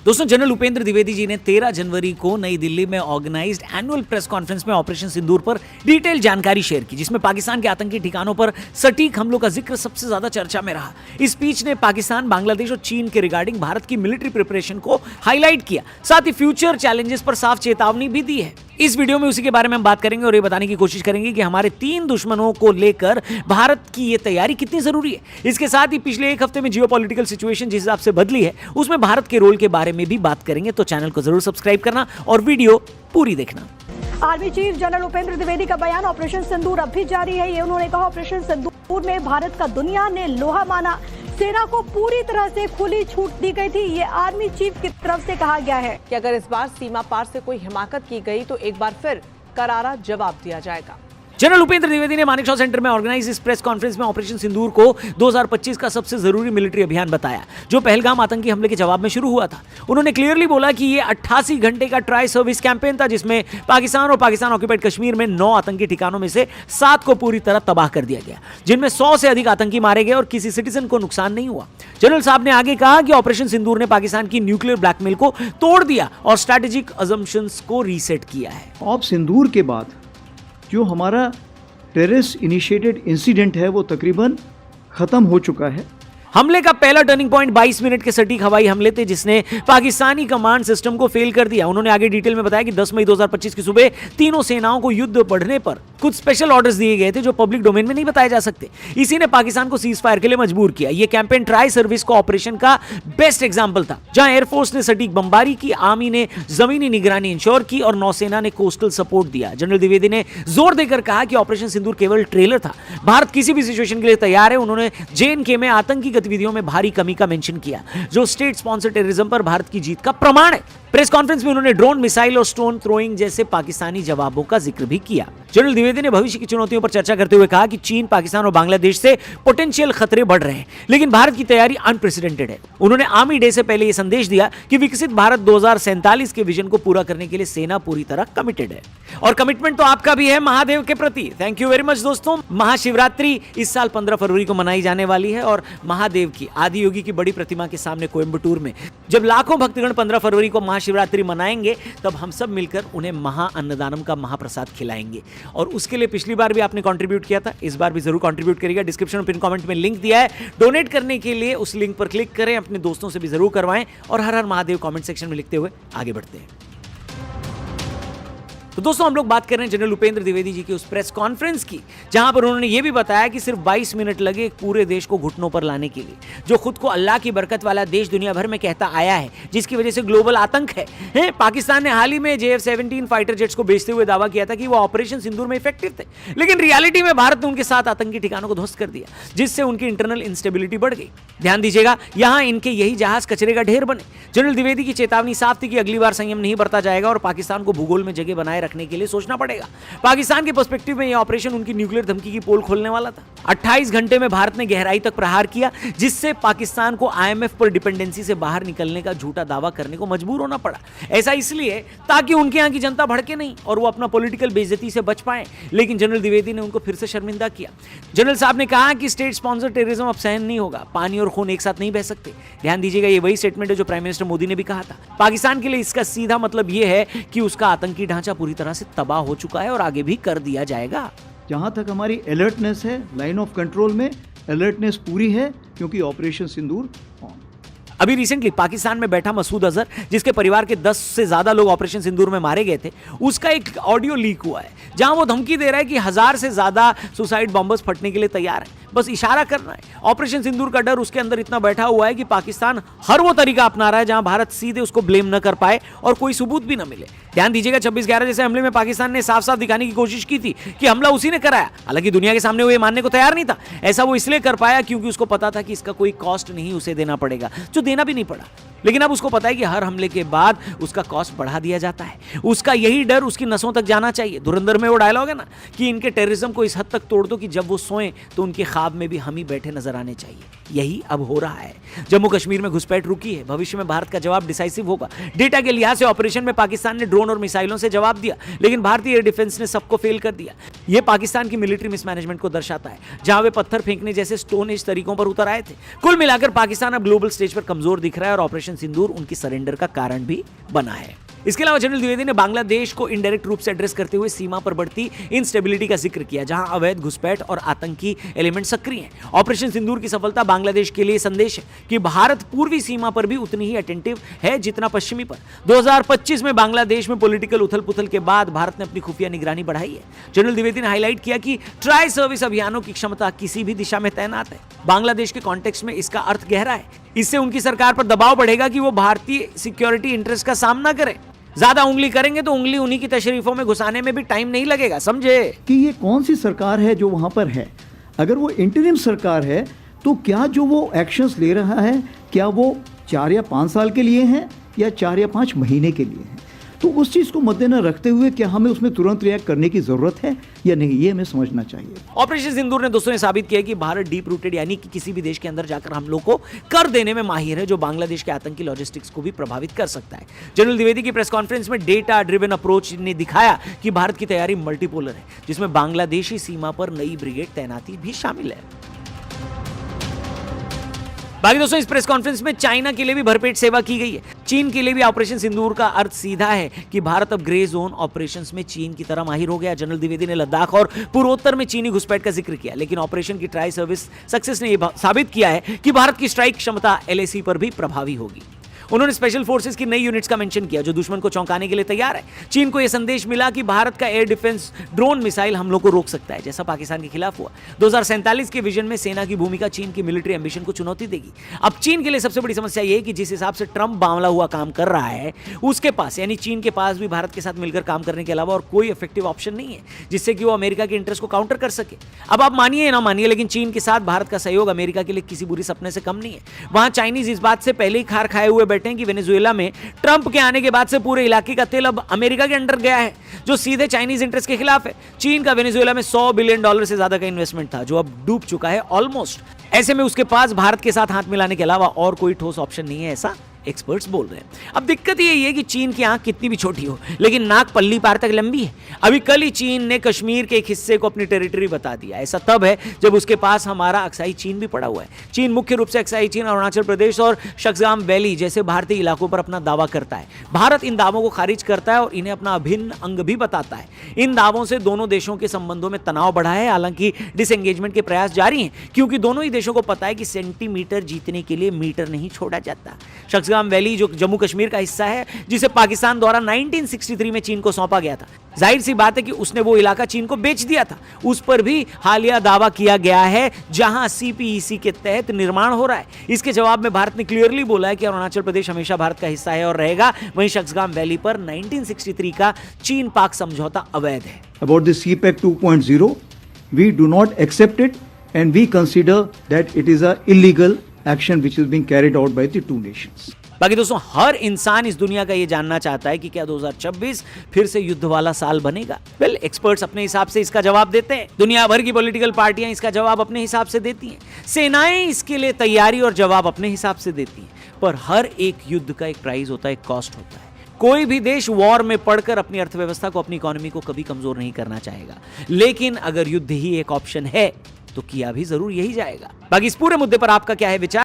दोस्तों, जनरल उपेंद्र द्विवेदी जी ने 13 जनवरी को नई दिल्ली में ऑर्गेनाइज्ड एनुअल प्रेस कॉन्फ्रेंस में ऑपरेशन सिंदूर पर डिटेल जानकारी शेयर की, जिसमें पाकिस्तान के आतंकी ठिकानों पर सटीक हमलों का जिक्र सबसे ज्यादा चर्चा में रहा। इस स्पीच ने पाकिस्तान, बांग्लादेश और चीन के रिगार्डिंग भारत की मिलिट्री प्रिपरेशन को हाईलाइट किया, साथ ही फ्यूचर चैलेंजेस पर साफ चेतावनी भी दी है। इस वीडियो में उसी के बारे में हम बात करेंगे और ये बताने की कोशिश करेंगे कि हमारे 3 दुश्मनों को लेकर भारत की ये तैयारी कितनी जरूरी है। इसके साथ ही पिछले एक हफ्ते में जियोपॉलिटिकल सिचुएशन जिस हिसाब से बदली है, उसमें भारत के रोल के बारे में भी बात करेंगे। तो चैनल को जरूर सब्सक्राइब करना और वीडियो पूरी देखना। Army chief general Upendra Dwivedi का बयान, ऑपरेशन सिंदूर अब भी जारी है। ये उन्होंने कहा, ऑपरेशन सिंदूर में भारत का दुनिया ने लोहा माना, सेना को पूरी तरह से खुली छूट दी गई थी। ये आर्मी चीफ की तरफ से कहा गया है कि अगर इस बार सीमा पार से कोई हिमाकत की गई तो एक बार फिर करारा जवाब दिया जाएगा। जनरल उपेंद्र द्विवेदी ने मानेकशॉ सेंटर में ऑर्गेनाइज इस प्रेस कॉन्फ्रेंस में ऑपरेशन सिंदूर को 2025 का सबसे जरूरी मिलिट्री अभियान बताया, जो पहलगाम आतंकी हमले के जवाब में शुरू हुआ था। उन्होंने क्लियरली बोला कि ये 88 घंटे का ट्राई सर्विस कैंपेन था, जिसमें पाकिस्तान और पाकिस्तान ऑक्यूपाइड कश्मीर में 9 आतंकी ठिकानों में से 7 को पूरी तरह तबाह कर दिया गया, जिनमें 100 से अधिक आतंकी मारे गए और किसी सिटीजन को नुकसान नहीं हुआ। जनरल साहब ने आगे कहा कि ऑपरेशन सिंदूर ने पाकिस्तान की न्यूक्लियर ब्लैकमेल को तोड़ दिया और स्ट्रैटेजिक अजम्पशंस को रीसेट किया है। ऑप सिंदूर के बाद जो हमारा टेररिस्ट इनिशिएटेड इंसिडेंट है वो तकरीबन खत्म हो चुका है। हमले का पहला टर्निंग पॉइंट 22 मिनट के सटीक हवाई हमले थे, जिसने पाकिस्तानी कमांड सिस्टम को फेल कर दिया। उन्होंने आगे डिटेल में बताया कि 10 मई 2025 की सुबह तीनों सेनाओं को युद्ध बढ़ने पर कुछ स्पेशल ऑर्डर्स दिए गए थे, जो पब्लिक डोमेन में नहीं बताए जा सकते। इसी ने पाकिस्तान को सीज फायर के लिए मजबूर किया। यह कैंपेन ट्राई सर्विस को ऑपरेशन का बेस्ट एग्जाम्पल था, जहां एयरफोर्स ने सटीक बमबारी की, आर्मी ने जमीनी निगरानी इंश्योर की और नौसेना ने कोस्टल सपोर्ट दिया। जनरल द्विवेदी ने जोर देकर कहा कि ऑपरेशन सिंदूर केवल ट्रेलर था, भारत किसी भी सिचुएशन के लिए तैयार है। उन्होंने JNK में आतंकी गतिविधियों में भारी कमी का मेंशन किया, जो स्टेट स्पॉन्सर्ड टेररिज्म पर भारत की जीत का प्रमाण है। प्रेस कॉन्फ्रेंस में उन्होंने ड्रोन, मिसाइल और स्टोन थ्रोइंग जैसे पाकिस्तानी जवाबों का जिक्र भी किया। जनरल द्विवेदी ने भविष्य की चुनौतियों पर चर्चा करते हुए कहा कि चीन, पाकिस्तान और बांग्लादेश से पोटेंशियल खतरे बढ़ रहे हैं, लेकिन भारत की तैयारी अनप्रेसिडेंटेड है। उन्होंने आर्मी डे से पहले यह संदेश दिया कि विकसित भारत 2047 के विजन को पूरा करने के लिए सेना पूरी तरह कमिटेड है। और कमिटमेंट तो आपका भी है महादेव के प्रति। थैंक यू वेरी मच दोस्तों। महाशिवरात्रि इस साल 15 फरवरी को मनाई जाने वाली है और महादेव की, आदि योगी की बड़ी प्रतिमा के सामने कोयम्बटूर में जब लाखों भक्तगण 15 फरवरी को महाशिवरात्रि मनाएंगे, तब हम सब मिलकर उन्हें महा अन्नदानम का महाप्रसाद खिलाएंगे। और उसके लिए पिछली बार भी आपने कंट्रीब्यूट किया था, इस बार भी जरूर कंट्रीब्यूट करिएगा। डिस्क्रिप्शन में पिन कमेंट में लिंक दिया है, डोनेट करने के लिए उस लिंक पर क्लिक करें, अपने दोस्तों से भी जरूर करवाएं और हर हर महादेव कमेंट सेक्शन में लिखते हुए आगे बढ़ते हैं। तो दोस्तों, हम लोग बात कर रहे हैं जनरल उपेंद्र द्विवेदी जी की उस प्रेस कॉन्फ्रेंस की, जहां पर उन्होंने ये भी बताया कि सिर्फ 22 मिनट लगे एक पूरे देश को घुटनों पर लाने के लिए, जो खुद को अल्लाह की बरकत वाला देश दुनिया भर में कहता आया है, जिसकी वजह से ग्लोबल आतंक है। पाकिस्तान ने हाल ही में JF-17 फाइटर जेट्स को बेचते हुए दावा किया था कि वो ऑपरेशन सिंदूर में इफेक्टिव थे, लेकिन रियलिटी में भारत ने उनके साथ आतंकी ठिकानों को ध्वस्त कर दिया, जिससे उनकी इंटरनल इंस्टेबिलिटी बढ़ गई। ध्यान दीजिएगा, यहां इनके यही जहाज कचरे का ढेर बने। जनरल द्विवेदी की चेतावनी साफ थी कि अगली बार संयम नहीं बरता जाएगा और पाकिस्तान को भूगोल में जगह बनाए रखने के लिए सोचना पड़ेगा। पाकिस्तान के पर्सपेक्टिव में यह ऑपरेशन उनकी न्यूक्लियर धमकी की पोल खोलने वाला था। 28 घंटे में भारत ने गहराई तक प्रहार किया, जिससे पाकिस्तान को IMF पर डिपेंडेंसी से बाहर निकलने का झूठा दावा करने को मजबूर होना पड़ा। ऐसा इसलिए ताकि उनके यहां की जनता भड़के नहीं और वो अपना पॉलिटिकल बेइज्जती से बच पाए, लेकिन जनरल द्विवेदी ने उनको फिर से शर्मिंदा किया। जनरल साहब ने कहा कि स्टेट स्पॉन्सर्ड टेररिज्म अब सहन नहीं होगा, पानी और खून एक साथ नहीं बह सकते। ध्यान दीजिएगा, ये वही स्टेटमेंट है जो प्राइम मिनिस्टर मोदी ने भी कहा था। पाकिस्तान के लिए इसका सीधा मतलब यह है कि उसका आतंकी ढांचा पूरी तरह से तबाह हो चुका है और आगे भी कर दिया जाएगा। जहाँ तक हमारी अलर्टनेस है, लाइन ऑफ कंट्रोल में अलर्टनेस पूरी है, क्योंकि ऑपरेशन सिंदूर ऑन। अभी रिसेंटली पाकिस्तान में बैठा मसूद अजहर, जिसके परिवार के 10 से ज्यादा लोग ऑपरेशन सिंदूर में मारे गए थे, उसका एक ऑडियो लीक हुआ है, जहां वो धमकी दे रहा है कि 1000 से ज्यादा सुसाइड बॉम्बर्स फटने के लिए तैयार है, बस इशारा करना है। ऑपरेशन सिंदूर का डर उसके अंदर इतना बैठा हुआ है कि पाकिस्तान हर वो तरीका अपना रहा है जहां भारत सीधे उसको ब्लेम न कर पाए और कोई सबूत भी न मिले। ध्यान दीजिएगा, 26/11 जैसे हमले में पाकिस्तान ने साफ साफ दिखाने की कोशिश की थी कि हमला उसी ने कराया, हालांकि दुनिया के सामने वो ये मानने को तैयार नहीं था। ऐसा वो इसलिए कर पाया क्योंकि उसको पता था कि इसका कोई कॉस्ट नहीं उसे देना पड़ेगा, जो देना भी नहीं पड़ा। लेकिन अब उसको पता है कि हर हमले के बाद उसका कॉस्ट बढ़ा दिया जाता है। उसका यही डर उसकी नसों तक जाना चाहिए। धुरंधर में वो डायलॉग है ना कि इनके टेररिज्म को इस हद तक तोड़ दो कि जब वो सोएं तो उनके ख्वाब में भी हम ही बैठे नजर आने चाहिए। यही अब हो रहा है। जम्मू कश्मीर में घुसपैठ रुकी है, भविष्य में भारत का जवाब डिसाइसिव होगा। डेटा के लिहाज से ऑपरेशन में पाकिस्तान ने ड्रोन और मिसाइलों से जवाब दिया, लेकिन भारतीय एयर डिफेंस ने सबको फेल कर दिया। यह पाकिस्तान की मिलिट्री मिसमैनेजमेंट को दर्शाता है, जहां वे पत्थर फेंकने जैसे स्टोन एज तरीकों पर उतर आए थे। कुल मिलाकर पाकिस्तान अब ग्लोबल स्टेज पर कमजोर दिख रहा है और ऑपरेशन ऑपरेशन सिंदूर उनकी सरेंडर का कारण भी बना है। इसके अलावा जनरल द्विवेदी ने बांग्लादेश को इनडायरेक्ट रूप से एड्रेस करते हुए सीमा पर बढ़ती इंस्टेबिलिटी का जिक्र किया, जहां अवैध घुसपैठ और आतंकी एलिमेंट सक्रिय हैं। ऑपरेशन सिंदूर की सफलता बांग्लादेश के लिए संदेश है कि भारत पूर्वी सीमा पर भी उतनी ही अटेंटिव है जितना पश्चिमी पर। 2025 में बांग्लादेश में पॉलिटिकल उथल-पुथल के बाद भारत ने अपनी खुफिया निगरानी बढ़ाई है। जनरल द्विवेदी ने हाईलाइट किया कि ट्राई सर्विस अभियानों की क्षमता किसी भी दिशा में तैनात है। बांग्लादेश के कॉन्टेक्स्ट में इसका अर्थ गहरा है। इससे उनकी सरकार पर दबाव बढ़ेगा कि वो भारतीय सिक्योरिटी इंटरेस्ट का सामना करे। ज्यादा उंगली करेंगे तो उंगली उन्हीं की तशरीफों में घुसाने में भी टाइम नहीं लगेगा, समझे? कि ये कौन सी सरकार है जो वहाँ पर है। अगर वो इंटरिम सरकार है तो क्या जो वो एक्शंस ले रहा है क्या वो 4 या 5 साल के लिए हैं या 4 या 5 महीने के लिए हैं। तो उस चीज़ को मद्देनजर रखते हुए क्या हमें उसमें तुरंत रिएक्ट करने की ज़रूरत है या नहीं, ये हमें समझना चाहिए। ऑपरेशन सिंदूर ने दोस्तों साबित किया कि भारत डीप रूटेड यानी कि किसी भी देश के अंदर जाकर हमलों को कर देने में माहिर है, जो बांग्लादेश के आतंकी लॉजिस्टिक्स को भी प्रभावित कर सकता है। जनरल द्विवेदी की प्रेस कॉन्फ्रेंस में डेटा ड्रिवन अप्रोच ने दिखाया कि भारत की तैयारी मल्टीपोलर है, जिसमें बांग्लादेशी सीमा पर नई ब्रिगेड तैनाती भी शामिल है। बाकी दोस्तों इस प्रेस कॉन्फ्रेंस में चाइना के लिए भी भरपेट सेवा की गई है। चीन के लिए भी ऑपरेशन सिंदूर का अर्थ सीधा है कि भारत अब ग्रे जोन ऑपरेशंस में चीन की तरह माहिर हो गया। जनरल द्विवेदी ने लद्दाख और पूर्वोत्तर में चीनी घुसपैठ का जिक्र किया, लेकिन ऑपरेशन की ट्राई सर्विस सक्सेस ने यह साबित किया है कि भारत की स्ट्राइक क्षमता LAC पर भी प्रभावी होगी। उन्होंने स्पेशल फोर्सेस की नई यूनिट्स का मेंशन किया जो दुश्मन को चौंकाने के लिए तैयार है। चीन को यह संदेश मिला कि भारत का एयर डिफेंस ड्रोन मिसाइल हमलों को रोक सकता है, जैसा पाकिस्तान के खिलाफ हुआ। 2047 के विजन में सेना की भूमिका चीन की मिलिट्री एम्बिशन को चुनौती देगी। अब चीन के लिए सबसे बड़ी समस्या यह है कि जिस हिसाब से ट्रंप बावला हुआ काम कर रहा है, उसके पास यानी चीन के पास भी भारत के साथ मिलकर काम करने के अलावा और कोई इफेक्टिव ऑप्शन नहीं है जिससे कि वो अमेरिका के इंटरेस्ट को काउंटर कर सके। अब आप मानिए या ना मानिए, लेकिन चीन के साथ भारत का सहयोग अमेरिका के लिए किसी बुरी सपने से कम नहीं है। वहां चाइनीज इस बात से पहले ही खार खाए हुए बैठे हैं कि वेनेजुएला में ट्रंप के आने के बाद से पूरे इलाके का तेल अब अमेरिका के अंडर गया है, जो सीधे चाइनीज इंटरेस्ट के खिलाफ है। चीन का वेनेजुएला में $100 बिलियन से ज्यादा का इन्वेस्टमेंट था, जो अब डूब चुका है ऑलमोस्ट। ऐसे में उसके पास भारत के साथ हाथ मिलाने के अलावा और कोई ठोस ऑप्शन नहीं है, ऐसा एक्सपर्ट्स बोल रहे हैं। अब दिक्कत यही है कि चीन की आंख कितनी भी छोटी हो, लेकिन नाक पल्ली पार तक लंबी है। अभी कल ही चीन ने कश्मीर के एक हिस्से को अपनी टेरिटरी बता दिया। ऐसा तब है जब उसके पास हमारा अक्साई चीन भी पड़ा हुआ है। चीन मुख्य रूप से अक्साई चीन, अरुणाचल प्रदेश और शक्सगाम वैली जैसे भारतीय इलाकों पर अपना दावा करता है। भारत इन दावों को खारिज करता है और इन्हें अपना अभिन्न अंग भी बताता है। इन दावों से दोनों देशों के संबंधों में तनाव बढ़ा है। हालांकि डिसएंगेजमेंट के प्रयास जारी हैं, क्योंकि दोनों ही देशों को पता है कि सेंटीमीटर जीतने के लिए मीटर नहीं छोड़ा जाता। शक्सगाम वैली जो जम्मू कश्मीर का हिस्सा है, जिसे पाकिस्तान द्वारा 1963 में चीन को सौंपा गया था, जाहिर सी बात है कि उसने वो इलाका चीन को बेच दिया था। उस पर भी हालिया दावा किया गया है, जहां CPEC के तहत निर्माण हो रहा है। इसके जवाब में भारत ने क्लियरली बोला है कि अरुणाचल प्रदेश हमेशा भारत का हिस्सा है और रहेगा। वहीं शक्सगाम वैली पर 1963 का चीन पाक समझौता अवैध है। About the CPEC 2.0, we do not accept it and we consider that it is a illegal action which is being carried out by the two nations. बाकी दोस्तों हर इंसान इस दुनिया का ये जानना चाहता है कि क्या 2026 फिर से युद्ध वाला साल बनेगा। वेल, एक्सपर्ट्स अपने हिसाब से इसका जवाब देते हैं, दुनिया भर की पॉलिटिकल पार्टियां इसका जवाब अपने हिसाब से देती हैं, सेनाएं इसके लिए तैयारी और जवाब अपने हिसाब से देती हैं। पर हर एक युद्ध का एक प्राइस होता है, एक कॉस्ट होता है। कोई भी देश वॉर में पड़कर अपनी अर्थव्यवस्था को, अपनी इकोनॉमी को कभी कमजोर नहीं करना चाहेगा, लेकिन अगर युद्ध ही एक ऑप्शन है तो किया भी जरूर यही जाएगा। बाकी इस पूरे मुद्दे पर आपका क्या है विचार?